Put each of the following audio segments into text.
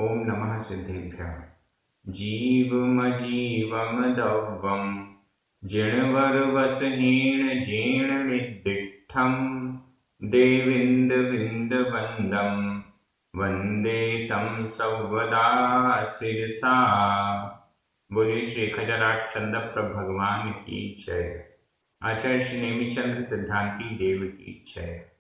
ओम नमः सिद्धेभ्यः। जीवमजीवमदव्यं जिणवरवसहीन जीर्णनिर्दिष्टं देविन्दविन्दवन्दं वन्दे तं सर्वदा शिरसा। बोलिए श्री खजराट चंद्र प्रभु भगवान की जय। आचार्य श्री नेमिचंद्र सिद्धांति देव की जय।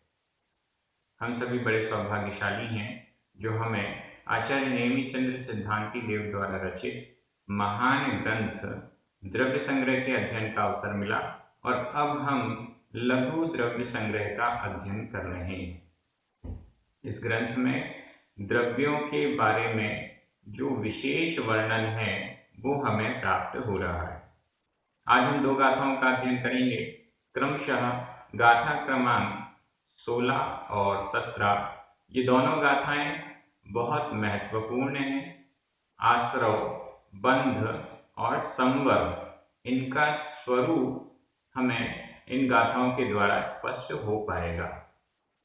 हम सभी बड़े सौभाग्यशाली हैं जो हमें आचार्य नेमिचंद्र सिद्धांति देव द्वारा रचित महान ग्रंथ द्रव्य संग्रह के अध्ययन का अवसर मिला और अब हम लघु द्रव्य संग्रह का अध्ययन कर रहे हैं। इस ग्रंथ में द्रव्यों के बारे में जो विशेष वर्णन है वो हमें प्राप्त हो रहा है। आज हम दो गाथाओं का अध्ययन करेंगे। क्रमशः गाथा क्रमांक 16 और 17, ये दोनों गाथाएं बहुत महत्वपूर्ण हैं। आश्रव, बंध और संवर, इनका स्वरूप हमें इन गाथाओं के द्वारा स्पष्ट हो पाएगा।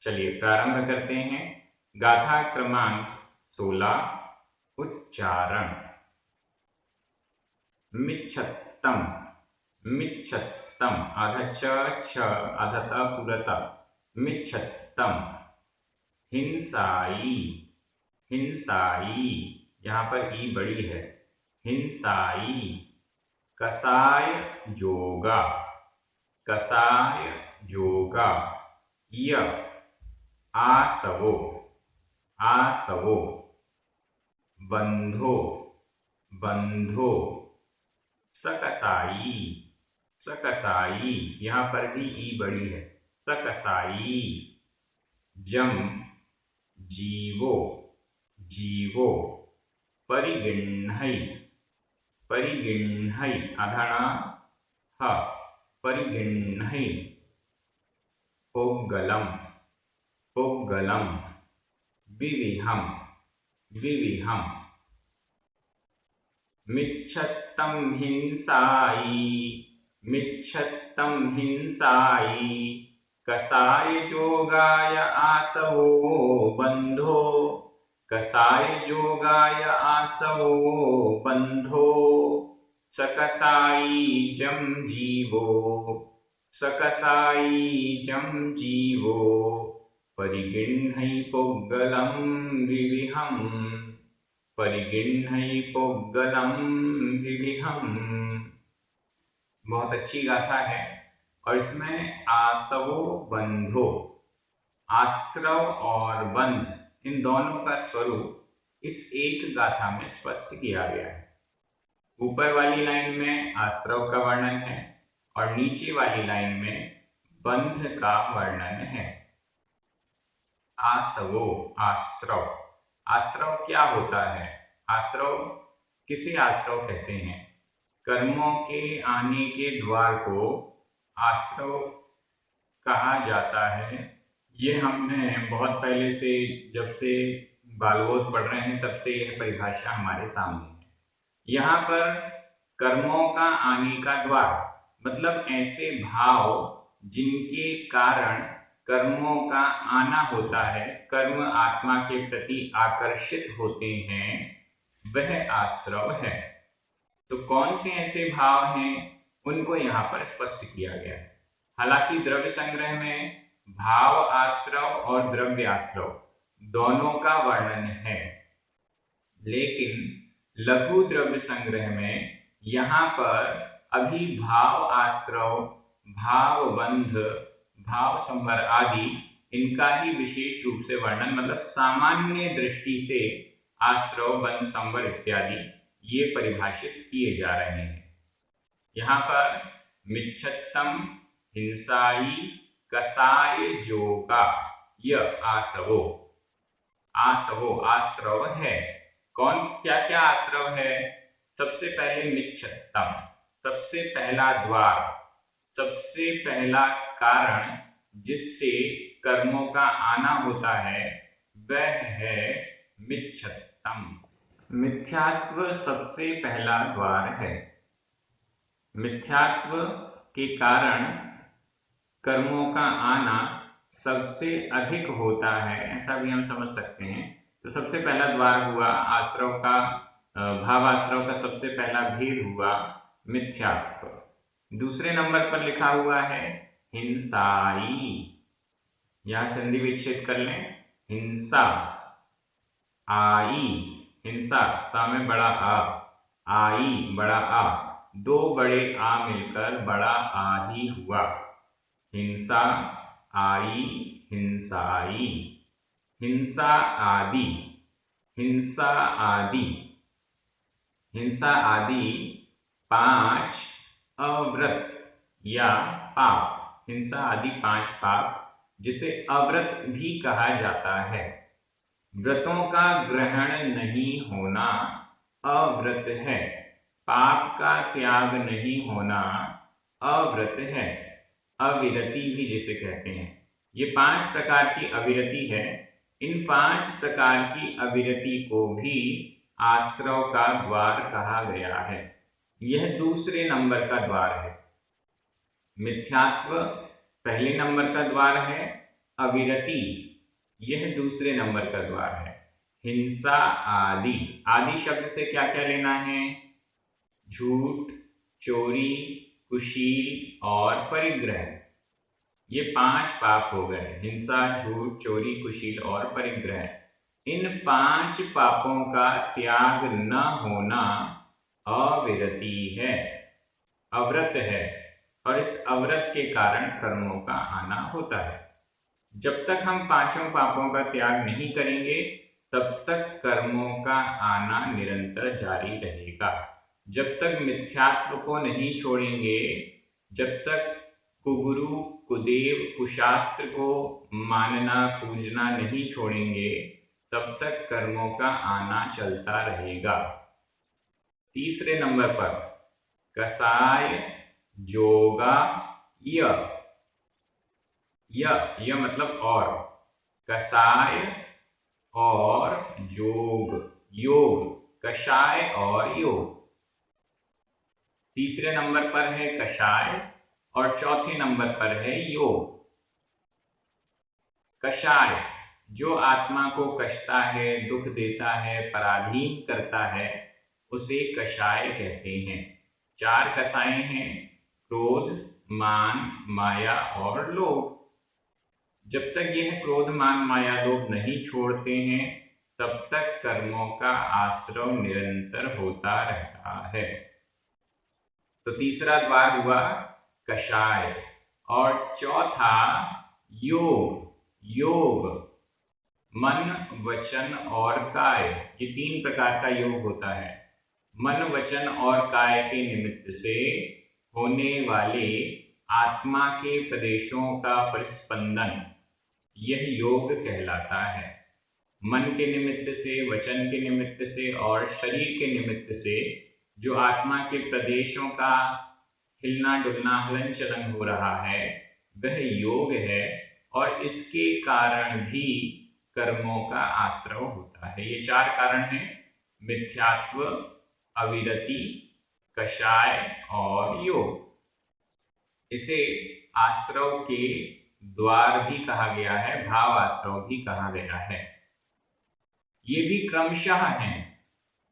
चलिए प्रारंभ करते हैं। गाथा क्रमांक 16, उच्चारण। मिच्छत्तम, मिच्छत्तम, आधा छ आधा त पूरा। मिच्छत्तम। हिंसाई, हिंसाई, यहाँ पर ई बड़ी है। हिंसाई। कसाय जोगा, कसाय जोगा। य आसवो, आसवो। बंधो, बंधो। सकसाई, सकसाई, यहाँ पर भी ई बड़ी है। सकसाई। जम, जीवो, जीवो। परिगिण्है, परिगिण्है, आधा ह, परिगिण्है। पोग्गलम, पोग्गलम। विविहम, विविहम। मिच्छत्तं हिंसाई, मिच्छत्तं हिंसाई। कसाय जोगाय आसवो बंधो, कसाय जोगाय आसवो बंधो। सकसाई जम जीवो, सकसाई जम जीवो। परिगिण्है पोग्गलं विविहं, परिगिण्है पोग्गलं विविहं। बहुत अच्छी गाथा है और इसमें आसवो बंधो, आश्रव और बंध, इन दोनों का स्वरूप इस एक गाथा में स्पष्ट किया गया है। ऊपर वाली लाइन में आश्रव का वर्णन है और नीचे वाली लाइन में बंध का वर्णन है। आसवो, आश्रव। आश्रव क्या होता है? आश्रव किसे आश्रव कहते हैं? कर्मों के आने के द्वार को आश्रव कहा जाता है। ये हमने बहुत पहले से, जब से बालबोध पढ़ रहे हैं तब से यह परिभाषा हमारे सामने है। यहाँ पर कर्मों का आने का द्वार मतलब ऐसे भाव जिनके कारण कर्मों का आना होता है, कर्म आत्मा के प्रति आकर्षित होते हैं, वह आश्रव है। तो कौन से ऐसे भाव हैं उनको यहाँ पर स्पष्ट किया गया है। हालांकि द्रव्य संग्रह में भाव आश्रव और द्रव्य आश्रव दोनों का वर्णन है, लेकिन लघु द्रव्य संग्रह में यहाँ पर अभी भाव आश्रव, भाव बंध, भाव संवर आदि इनका ही विशेष रूप से वर्णन, मतलब सामान्य दृष्टि से आश्रव, बंध, संवर इत्यादि ये परिभाषित किए जा रहे हैं। यहाँ पर मिच्छत्तम, हिंसाई, कसाय जोगा, य आसवो। आसवो आश्रव है। कौन, क्या क्या आश्रव है? सबसे पहले मिच्छत्तम, सबसे पहला द्वार, सबसे पहला कारण जिससे कर्मों का आना होता है वह है मिच्छत्तम। मिथ्यात्व सबसे पहला द्वार है। मिथ्यात्व के कारण कर्मों का आना सबसे अधिक होता है, ऐसा भी हम समझ सकते हैं। तो तो सबसे पहला द्वार हुआ आश्रव का, भावाश्रव का सबसे पहला भेद हुआ मिथ्यात्व। दूसरे नंबर पर लिखा हुआ है हिंसाई। यहां संधि विच्छेद कर लें, हिंसा, आई, हिंसा, सा में बड़ा आ, आई बड़ा आ, दो बड़े आ मिलकर बड़ा आ ही हुआ। हिंसा, आई, हिंसाई। हिंसा आदि, हिंसा आदि, हिंसा आदि 5 अव्रत या पाप। हिंसा आदि 5 पाप जिसे अव्रत भी कहा जाता है। व्रतों का ग्रहण नहीं होना अव्रत है। पाप का त्याग नहीं होना अव्रत है। अविरति भी जिसे कहते हैं। ये 5 प्रकार की अविरति है। इन 5 प्रकार की अविरति को भी आश्रव का द्वार कहा गया है। यह दूसरे नंबर का द्वार है। मिथ्यात्व पहले नंबर का द्वार है, अविरति यह दूसरे नंबर का द्वार है। हिंसा आदि, आदि शब्द से क्या क्या लेना है? झूठ, चोरी, कुशील और परिग्रह। ये 5 पाप हो गए, हिंसा, झूठ, चोरी, कुशील और परिग्रह। इन 5 पापों का त्याग न होना अविरति है, अव्रत है, और इस अव्रत के कारण कर्मों का आना होता है। जब तक हम 5 पापों का त्याग नहीं करेंगे तब तक कर्मों का आना निरंतर जारी रहेगा। जब तक मिथ्यात्व को नहीं छोड़ेंगे, जब तक कुगुरु, कुदेव, कुशास्त्र को मानना, पूजना नहीं छोड़ेंगे, तब तक कर्मों का आना चलता रहेगा। तीसरे नंबर पर कसाय, जोगा, य मतलब और, कसाय और जोग, योग, कषाय और योग। तीसरे नंबर पर है कषाय और चौथे नंबर पर है योग। कषाय जो आत्मा को कष्टा है, दुख देता है, पराधीन करता है, उसे कषाय कहते हैं। 4 कषाय हैं, क्रोध, मान, माया और लोभ। जब तक यह क्रोध, मान, माया, लोभ नहीं छोड़ते हैं तब तक कर्मों का आश्रव निरंतर होता रहता है। तो तीसरा द्वार हुआ कषाय और चौथा योग। योग मन, वचन और काय, ये 3 प्रकार का योग होता है। मन, वचन और काय के निमित्त से होने वाले आत्मा के प्रदेशों का परिस्पंदन, यह योग कहलाता है। मन के निमित्त से, वचन के निमित्त से और शरीर के निमित्त से जो आत्मा के प्रदेशों का हिलना डुलना, हलन चलन हो रहा है, वह योग है और इसके कारण भी कर्मों का आश्रव होता है। ये 4 कारण हैं, मिथ्यात्व, अविरति, कषाय और योग। इसे आश्रव के द्वार भी कहा गया है, भाव आश्रव भी कहा गया है। ये भी क्रमशः हैं।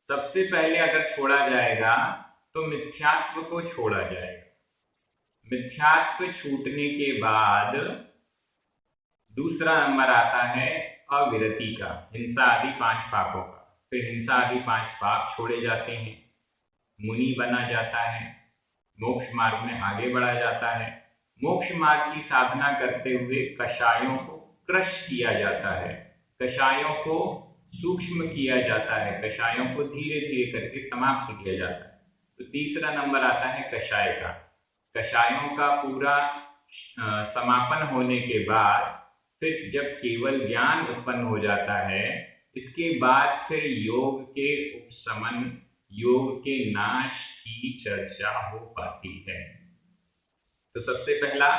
सबसे पहले अगर छोड़ा जाएगा तो मिथ्यात्व को छोड़ा जाएगा। मिथ्यात्व छूटने के बाद दूसरा नंबर आता है अविरति का, हिंसा आदि 5 पापों का। फिर हिंसा आदि 5 पाप छोड़े जाते हैं, मुनि बना जाता है, मोक्ष मार्ग में आगे बढ़ा जाता है। मोक्ष मार्ग की साधना करते हुए कषायों को क्रश किया जाता है, कषायों को सूक्ष्म किया जाता है, कषायों को धीरे धीरे करके समाप्त किया जाता है। तो तीसरा नंबर आता है कषाय का। कषायों का पूरा समापन होने के बाद फिर जब केवल ज्ञान उत्पन्न हो जाता है, इसके बाद फिर योग के उपशमन, योग के नाश की चर्चा हो पाती है। तो सबसे पहला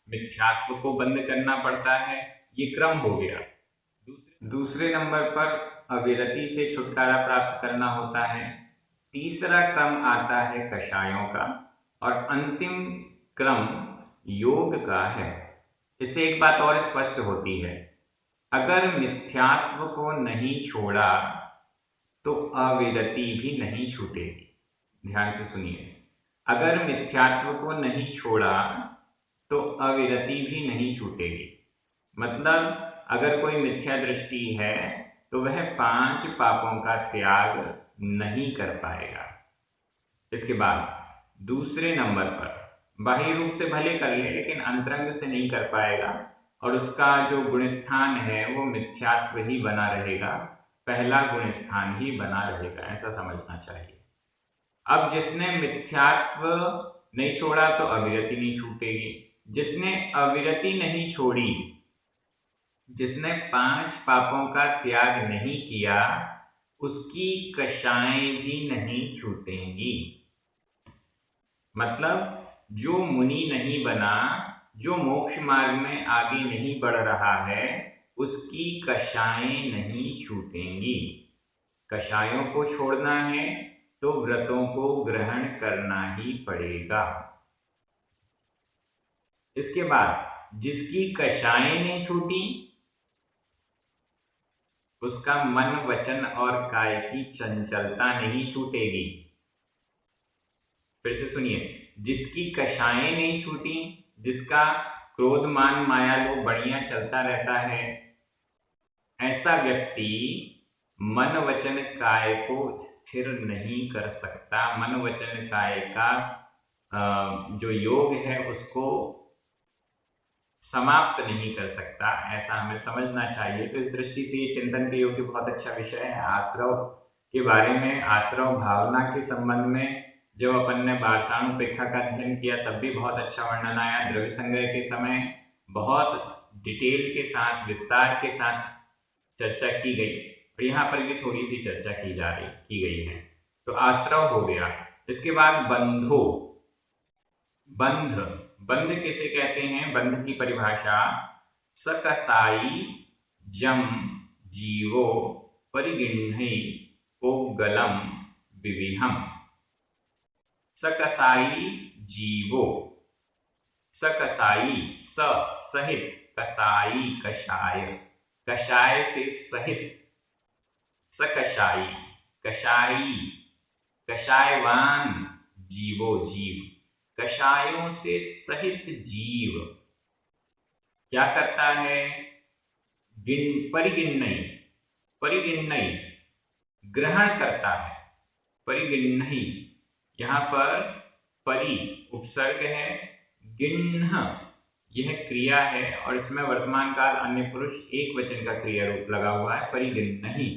मिथ्यात्व को बंद करना पड़ता है, ये क्रम हो गया। दूसरे नंबर पर अविरति से छुटकारा प्राप्त करना होता है। तीसरा क्रम आता है कषायों का और अंतिम क्रम योग का है। इससे एक बात और स्पष्ट होती है, अगर मिथ्यात्व को नहीं छोड़ा तो अविरति भी नहीं छूटेगी। ध्यान से सुनिए, अगर मिथ्यात्व को नहीं छोड़ा तो अविरति भी नहीं छूटेगी। मतलब अगर कोई मिथ्या दृष्टि है तो वह 5 पापों का त्याग नहीं कर पाएगा। इसके बाद दूसरे नंबर पर बाह्य रूप से भले कर ले लेकिन अंतरंग से नहीं कर पाएगा और उसका जो गुण स्थान है वो मिथ्यात्व ही बना रहेगा, पहला गुण स्थान ही बना रहेगा, ऐसा समझना चाहिए। अब जिसने मिथ्यात्व नहीं छोड़ा तो अविरति नहीं छूटेगी। जिसने अविरति नहीं छोड़ी, जिसने 5 पापों का त्याग नहीं किया, उसकी कषाएं भी नहीं छूटेंगी। मतलब जो मुनि नहीं बना, जो मोक्ष मार्ग में आगे नहीं बढ़ रहा है, उसकी कषाएं नहीं छूटेंगी। कषायों को छोड़ना है तो व्रतों को ग्रहण करना ही पड़ेगा। इसके बाद जिसकी कषाएं नहीं छूटी, उसका मन वचन और काय की चंचलता नहीं छूटेगी। फिर से सुनिए, जिसकी कषाएं नहीं छूटी, जिसका क्रोध मान माया लोभ बढ़िया चलता रहता है, ऐसा व्यक्ति मन वचन काय को स्थिर नहीं कर सकता। मन वचन काय का जो योग है उसको समाप्त नहीं कर सकता, ऐसा हमें समझना चाहिए। तो इस दृष्टि से ये चिंतन के योग्य बहुत अच्छा विषय है। आश्रव के बारे में, आश्रव भावना के संबंध में जब अपन ने बारसाणुपेक्षा का अध्ययन किया तब भी बहुत अच्छा वर्णन आया। द्रव्य संग्रह के समय बहुत डिटेल के साथ, विस्तार के साथ चर्चा की गई और यहाँ पर भी थोड़ी सी चर्चा की गई है। तो आश्रव हो गया। इसके बाद बंधो। बंध, बंध किसे कहते हैं? बंध की परिभाषा सकसाई जम जीवो परिगिण्है पोगलम विविहम। सकसाई जीवो, सकसाई स सहित, कसाई कषाय, कषाय से सहित, सकषाई कषाई, कषायवान जीवो जीव, कषायों से सहित जीव क्या करता है? परिगिण्है, परिगिण्है ग्रहण करता है। परिगिण्है, यहाँ पर परि उपसर्ग है, गिण्ह यह क्रिया है और इसमें वर्तमान काल अन्य पुरुष एक वचन का क्रिया रूप लगा हुआ है। परिगिण्है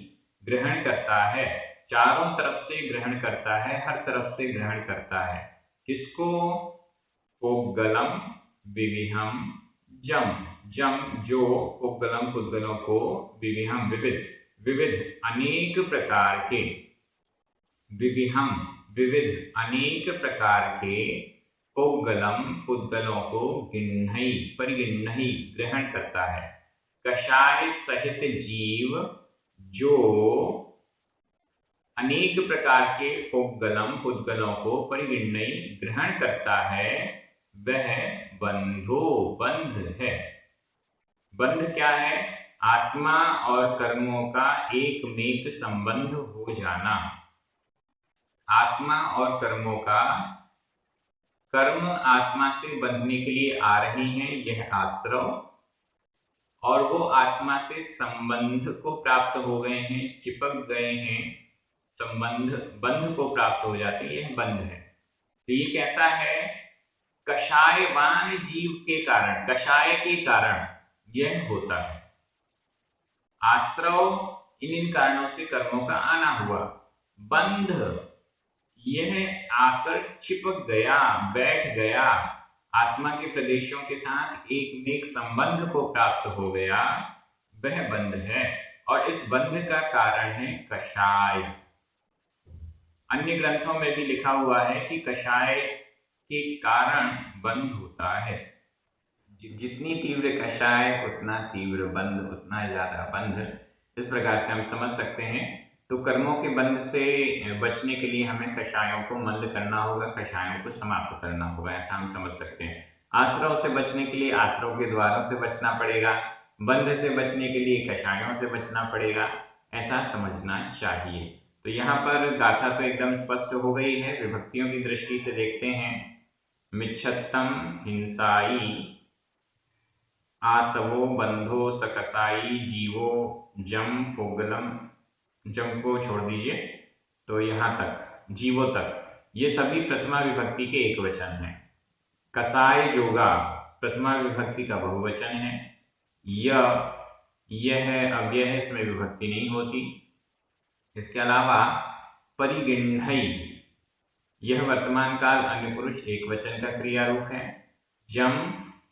ग्रहण करता है, चारों तरफ से ग्रहण करता है, हर तरफ से ग्रहण करता है। किसको? पोगलम विविहम जम, जम जो पोगलम पुद्गलों को, विविहम विविध, विविध अनेक प्रकार के, विविहम विविध अनेक प्रकार के, पोगलम पुद्गलों को गिण्है परिगिण्है ग्रहण करता है। कषाय सहित जीव जो अनेक प्रकार के पोगलम पुद्गलों को परिगिण्है ग्रहण करता है, वह बंधो बंध है। बंध क्या है? आत्मा और कर्मों का एकमेक संबंध हो जाना। आत्मा और कर्मों का, कर्म आत्मा से बंधने के लिए आ रहे हैं, यह आश्रव, और वो आत्मा से संबंध को प्राप्त हो गए हैं, चिपक गए हैं, संबंध बंध को प्राप्त हो जाते हैं, यह बंध है। तो ये कैसा है? कषायवान जीव के कारण, कषाय के कारण यह होता है। आश्रव इन कारणों से कर्मों का आना हुआ। बंध यह आकर चिपक गया, बैठ गया, आत्मा के प्रदेशों के साथ एक संबंध को प्राप्त हो गया, वह बंध है। और इस बंध का कारण है कषाय। अन्य ग्रंथों में भी लिखा हुआ है कि कषाय के कारण बंध होता है। जितनी तीव्र कषाय उतना तीव्र बंध, उतना ज्यादा बंध। इस प्रकार से हम समझ सकते हैं। तो कर्मों के बंध से बचने के लिए हमें कषायों को मंद करना होगा, कषायों को समाप्त करना होगा, ऐसा हम समझ सकते हैं। आश्रव से बचने के लिए आश्रव के द्वारों से बचना पड़ेगा। बंध से बचने के लिए कषायों से बचना पड़ेगा, ऐसा समझना चाहिए। तो यहाँ पर गाथा तो एकदम स्पष्ट हो गई है। विभक्तियों की दृष्टि से देखते हैं। मिच्छत्तम हिंसाई, आसवो बंधो सकसाई, जीवो जम पुगलम, जम को छोड़ दीजिए, तो यहाँ तक जीवो तक ये सभी प्रथमा विभक्ति के एक वचन हैं। कसाय जोगा प्रथमा विभक्ति का बहुवचन है। यह अव्यय, इसमें विभक्ति नहीं होती। इसके अलावा परिगिण्हई, यह वर्तमान काल अन्य पुरुष एक वचन का क्रिया रूप है। जम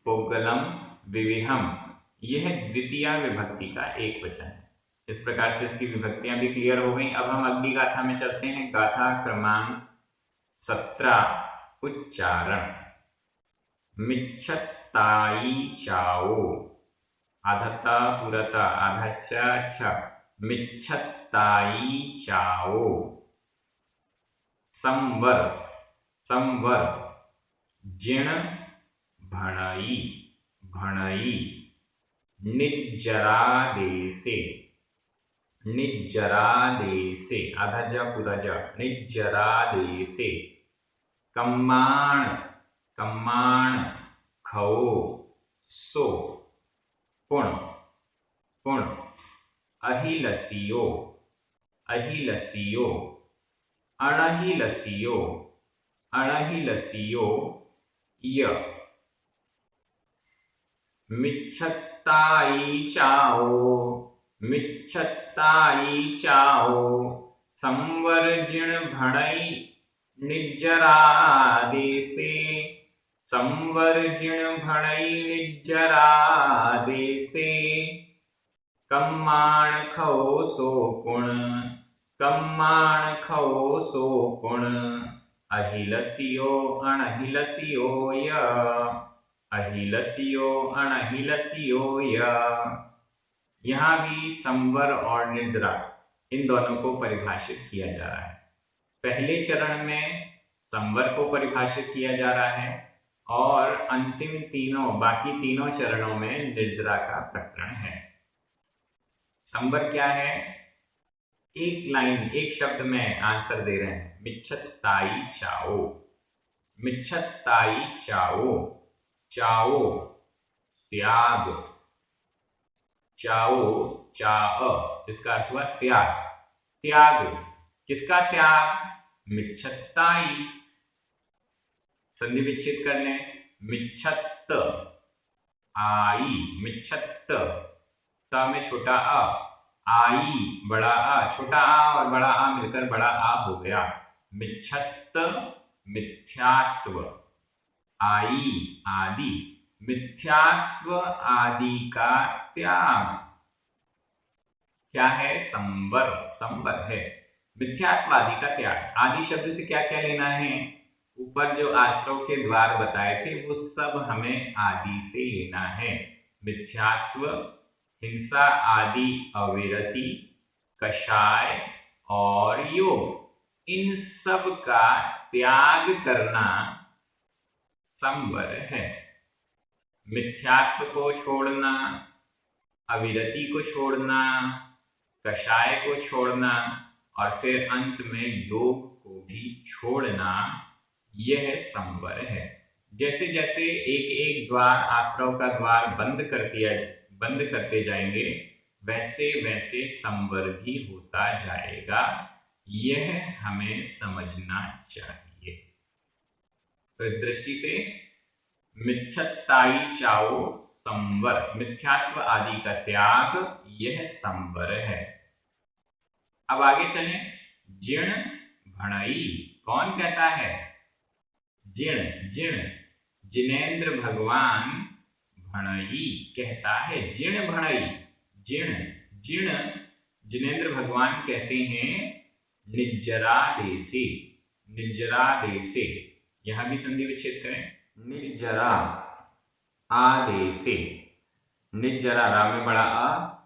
पुगलम विविहम, यह द्वितीय विभक्ति का एक वचन है। इस प्रकार से इसकी विभक्तियां भी क्लियर हो गई। अब हम अगली गाथा में चलते हैं। गाथा क्रमांक 17, उच्चारण। मिच्छत्ताई चाओ, आधा पुरता आधा छ, मिच्छत्ताई चाओ। संवर, संवर, जिण भणई, भणई। निज्जरादेसे, निज्जरादेसे, आधा ज पूरा ज, निज्जरादेसे। कम्माण, कम्माण, खो सो, पुण, पुण। अहिलसियो, अहिलसियो। अणहिलसियो, अणहिलसियो। य। मिच्छत्ताई चाओ, मिच्छत्ताई चाओ। संवर्जिण भणई निज्जरादेसे, संवर्जिण भणई निज्जरादेसे। कम्माण खो सो पुण, कम्माण खो सो पुण। अहिलसियो अणहिलसियो य, अहिलसियो अणहिलसियो य। यहाँ भी संवर और निर्जरा इन दोनों को परिभाषित किया जा रहा है। पहले चरण में संवर को परिभाषित किया जा रहा है और अंतिम तीनों, बाकी तीनों चरणों में निर्जरा का प्रकरण है। संवर क्या है? एक लाइन, एक शब्द में आंसर दे रहे हैं। मिच्छत्ताई चाओ, मिच्छत्ताई चाओ। चाओ त्याग, चाओ चाअ, इसका अर्थ हुआ त्याग। त्याग, किसका त्याग? मिच्छत्ताई। संधि विच्छेद कर लें। मिच्छत्त आई, मिच्छत्त, त में छोटा अ, आई बड़ा आ, छोटा आ और बड़ा आ मिलकर बड़ा आ हो गया। मिच्छत्त मिथ्यात्व, आई आदि, मिथ्यात्व आदि का त्याग क्या है? संवर, संवर है मिथ्यात्व आदि का त्याग। आदि शब्द से क्या क्या लेना है? ऊपर जो आश्रव के द्वार बताए थे वो सब हमें आदि से लेना है। मिथ्यात्व, हिंसा आदि अविरति, कषाय और योग, इन सब का त्याग करना संवर है। मिथ्यात्व को छोड़ना, अविरति को छोड़ना, कषाय को छोड़ना और फिर अंत में योग को भी छोड़ना, यह संवर है। जैसे जैसे एक एक द्वार, आश्रव का द्वार बंद करते जाएंगे, वैसे वैसे संवर भी होता जाएगा। यह हमें समझना चाहिए। तो इस दृष्टि से मिच्छत्ताई चाओ संवर, मिथ्यात्व आदि का त्याग, यह संवर है। अब आगे चलें। जिण भणई, कौन कहता है? जिण, जिण, जिनेन्द्र भगवान भणई कहता है। जिण भणई, जिण, जिण, जिनेन्द्र भगवान कहते हैं निज्जरादेसे, निज्जरादेसे। यहां भी संधि विच्छेद करें। निज्जरा आदेसे, निज्जरा, रा में बड़ा आ,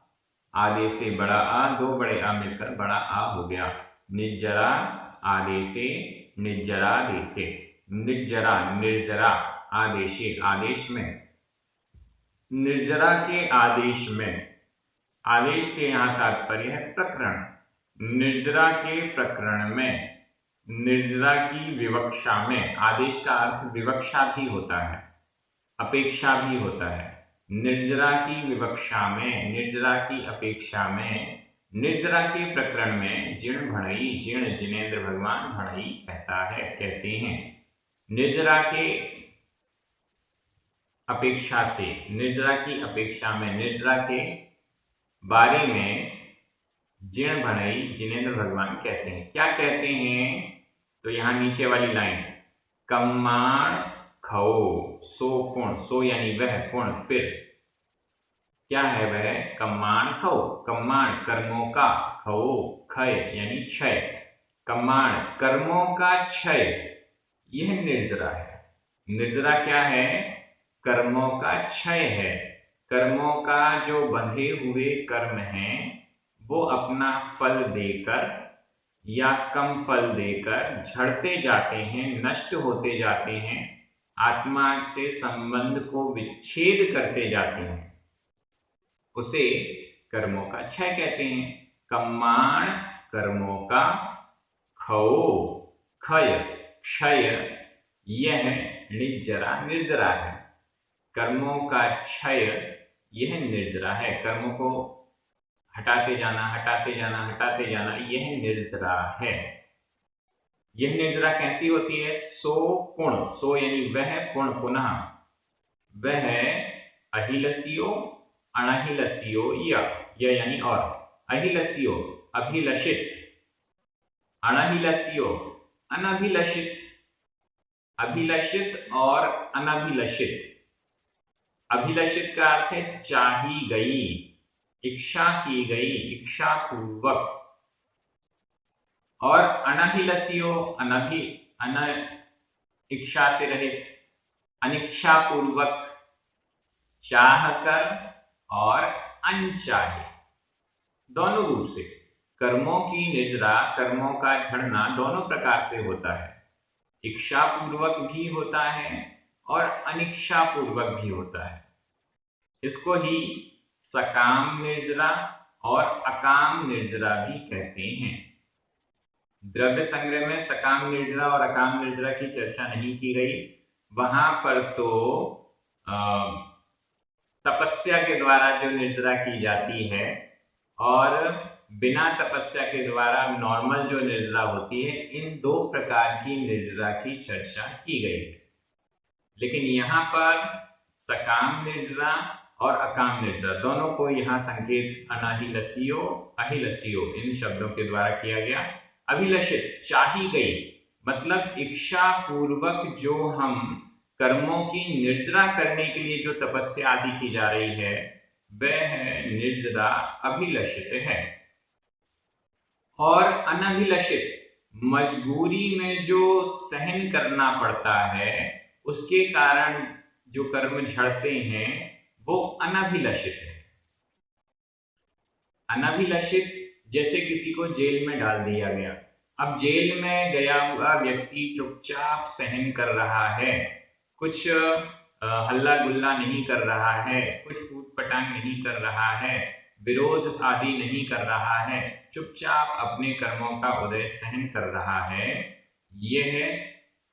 आदेसे बड़ा आ, दो बड़े आ मिलकर बड़ा आ हो गया। निज्जरा आदेसे, निज्जरादेसे। निज्जरा, निर्जरा, आदेशे, आदेश में निर्जरा के आदेश में, आदेश से यहाँ तात्पर्य है प्रकरण, निर्जरा के प्रकरण में, निर्जरा की विवक्षा में, आदेश का अर्थ विवक्षा भी होता है, अपेक्षा भी होता है। निर्जरा की विवक्षा में, निर्जरा की अपेक्षा में, निर्जरा के प्रकरण में जीर्ण भणई, जीर्ण जिनेन्द्र भगवान भणई कहते हैं। निर्जरा के अपेक्षा से, निर्जरा की अपेक्षा में, निर्जरा के बारे में जीर्ण भणई जिनेन्द्र भगवान कहते हैं। क्या कहते हैं? तो यहां नीचे वाली लाइन, कम्माण खो सो पुण, सो यानी वह, पुण फिर, क्या है वह? कम्माण खो, कम्माण कर्मों का, खो क्षय यानी क्षय, कम्माण कर्मों का क्षय, यह निर्जरा है। निर्जरा क्या है? कर्मों का क्षय है। कर्मों का जो बंधे हुए कर्म हैं वो अपना फल देकर या कम फल देकर झड़ते जाते हैं, नष्ट होते जाते हैं, आत्मा से संबंध को विच्छेद करते जाते हैं, उसे कर्मों का क्षय कहते हैं। कम्माण कर्मों का, खो क्षय, क्षय यह निर्जरा, निर्जरा है। कर्मों का क्षय यह निर्जरा है। कर्मों को हटाते जाना, हटाते जाना, हटाते जाना, यह निर्जरा है। यह निर्जरा कैसी होती है? सो पुण, सो यानी वह, पुण पुनः, वह अहिलसियो, अणहिलसियो, या यानी और, अहिलसियो अभिलषित, अणहिलसियो अनभिलषित, अभिलषित और अनभिलषित। अभिलषित का अर्थ है चाही गई, इच्छा की गई, इच्छा पूर्वक, और अनहिलसियो इच्छा से रहित, अनिच्छा पूर्वक, चाह कर और अनचाहे, दोनों रूप से। कर्मों की निर्जरा, कर्मों का झड़ना दोनों प्रकार से होता है। इच्छा पूर्वक भी होता है और अनिच्छा पूर्वक भी होता है। इसको ही सकाम निर्जरा और अकाम निर्जरा भी कहते हैं। द्रव्य संग्रह में सकाम निर्जरा और अकाम निर्जरा की चर्चा नहीं की गई। वहां पर तो तपस्या के द्वारा जो निर्जरा की जाती है और बिना तपस्या के द्वारा नॉर्मल जो निर्जरा होती है, इन दो प्रकार की निर्जरा की चर्चा की गई है। लेकिन यहाँ पर सकाम निर्जरा और अकाम निर्जरा दोनों को यहाँ संकेत अनाहिलसियो, अहिलसियो इन शब्दों के द्वारा किया गया। अभिलषित चाही गई, मतलब इच्छा पूर्वक जो हम कर्मों की निर्जरा करने के लिए जो तपस्या आदि की जा रही है, वह निर्जरा अभिलषित है। और अनभिलषित मजबूरी में जो सहन करना पड़ता है, उसके कारण जो कर्म झड़ते हैं, वो अनभिलषित है। अनभिलषित जैसे किसी को जेल में डाल दिया गया। अब जेल में गया हुआ व्यक्ति चुपचाप सहन कर रहा है, कुछ हल्ला गुल्ला नहीं कर रहा है, कुछ कूट पटांग नहीं कर रहा है, विरोध आदि नहीं कर रहा है, चुपचाप अपने कर्मों का उदय सहन कर रहा है, यह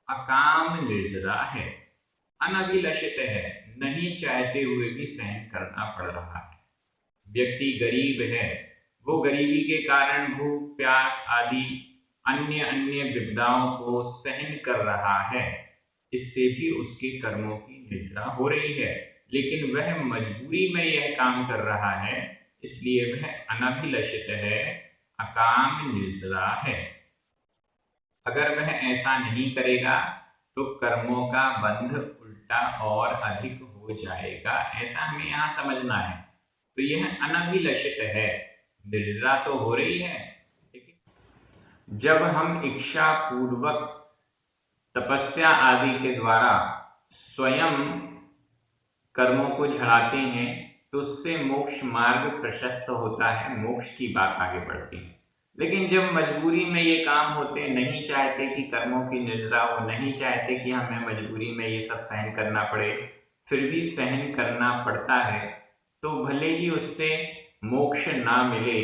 अकाम निर्जरा है, अनभिलषित है, नहीं चाहते हुए भी सहन करना पड़ रहा है। व्यक्ति गरीब है, वो गरीबी के कारण भूख प्यास आदि अन्य अन्य विपदाओं को सहन कर रहा है, इससे भी उसके कर्मों की निर्जरा हो रही है, लेकिन वह मजबूरी में यह काम कर रहा है, इसलिए वह अनभिलषित है, अकाम निर्जरा है। अगर वह ऐसा नहीं करेगा तो कर्मों का बंध उल्टा और अधिक हो जाएगा, ऐसा हमें यहाँ समझना है। तो यह अनभिलषित है, निर्जरा तो हो रही है, लेकिन जब हम इच्छा पूर्वक तपस्या आदि के द्वारा स्वयं कर्मों को झड़ाते हैं, तो उससे मोक्ष मार्ग प्रशस्त होता है, मोक्ष की बात आगे बढ़ती है। लेकिन जब मजबूरी में ये काम होते, नहीं चाहते कि कर्मों की निर्जरा हो, नहीं चाहते कि हमें मजबूरी में ये सब सहन करना पड़े, फिर भी सहन करना पड़ता है, तो भले ही उससे मोक्ष ना मिले,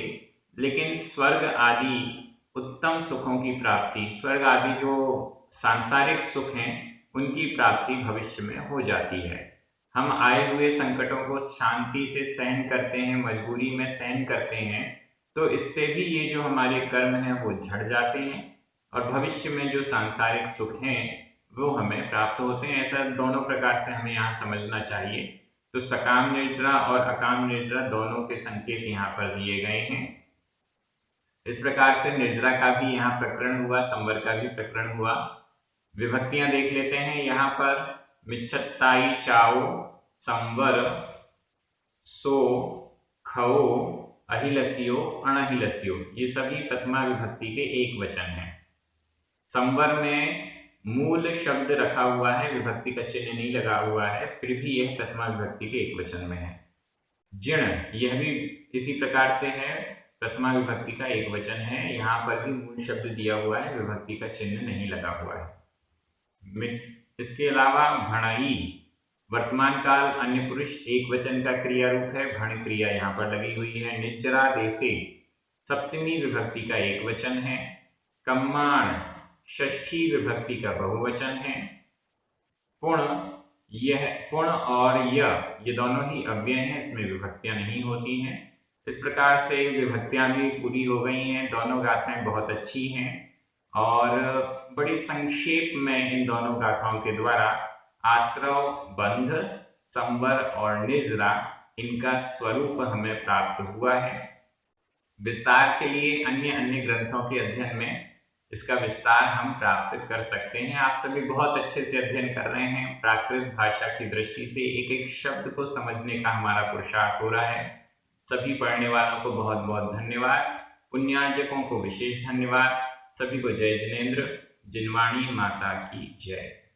लेकिन स्वर्ग आदि उत्तम सुखों की प्राप्ति, स्वर्ग आदि जो सांसारिक सुख हैं उनकी प्राप्ति भविष्य में हो जाती है। हम आए हुए संकटों को शांति से सहन करते हैं, मजबूरी में सहन करते हैं, तो इससे भी ये जो हमारे कर्म हैं वो झड़ जाते हैं और भविष्य में जो सांसारिक सुख हैं वो हमें प्राप्त होते हैं। ऐसा दोनों प्रकार से हमें यहाँ समझना चाहिए। तो सकाम निर्जरा और अकाम निर्जरा दोनों के संकेत यहाँ पर दिए गए हैं। इस प्रकार से निर्जरा का भी यहाँ प्रकरण हुआ, संवर का भी प्रकरण हुआ। विभक्तियां देख लेते हैं यहाँ पर। मिच्छत्ताई चाओ, संवर, सो, खओ, अहिलसियो, अणहिलसियो, ये सभी प्रथमा विभक्ति के एक वचन हैं। संवर में मूल शब्द रखा हुआ है, विभक्ति का चिन्ह नहीं लगा हुआ है, फिर भी यह प्रथमा विभक्ति के एक वचन में है। जिण, यह भी इसी प्रकार से है, प्रथमा विभक्ति का एक वचन है, यहाँ पर भी मूल शब्द दिया हुआ है, विभक्ति का चिन्ह नहीं लगा हुआ है। इसके अलावा भणई, वर्तमान काल अन्य पुरुष एक वचन का क्रिया रूप है, भण क्रिया यहाँ पर लगी हुई है। निज्जरा देशे, सप्तमी विभक्ति का एक वचन है। कम्माण, षष्ठी विभक्ति का बहुवचन है। पुण, यह पुण और ये दोनों ही अव्यय हैं, इसमें विभक्तियां नहीं होती हैं। इस प्रकार से विभक्तियां भी पूरी हो गई हैं। दोनों गाथाएं बहुत अच्छी हैं और बड़ी संक्षेप में इन दोनों गाथाओं के द्वारा आश्रव, बंध, संवर और निर्जरा, इनका स्वरूप हमें प्राप्त हुआ है। विस्तार के लिए अन्य अन्य ग्रंथों के अध्ययन में इसका विस्तार हम प्राप्त कर सकते हैं। आप सभी बहुत अच्छे से अध्ययन कर रहे हैं। प्राकृत भाषा की दृष्टि से एक एक शब्द को समझने का हमारा पुरुषार्थ हो रहा है। सभी पढ़ने वालों को बहुत बहुत धन्यवाद। पुण्यार्जकों को विशेष धन्यवाद। सभी को जय जिनेन्द्र। जिनवाणी माता की जय।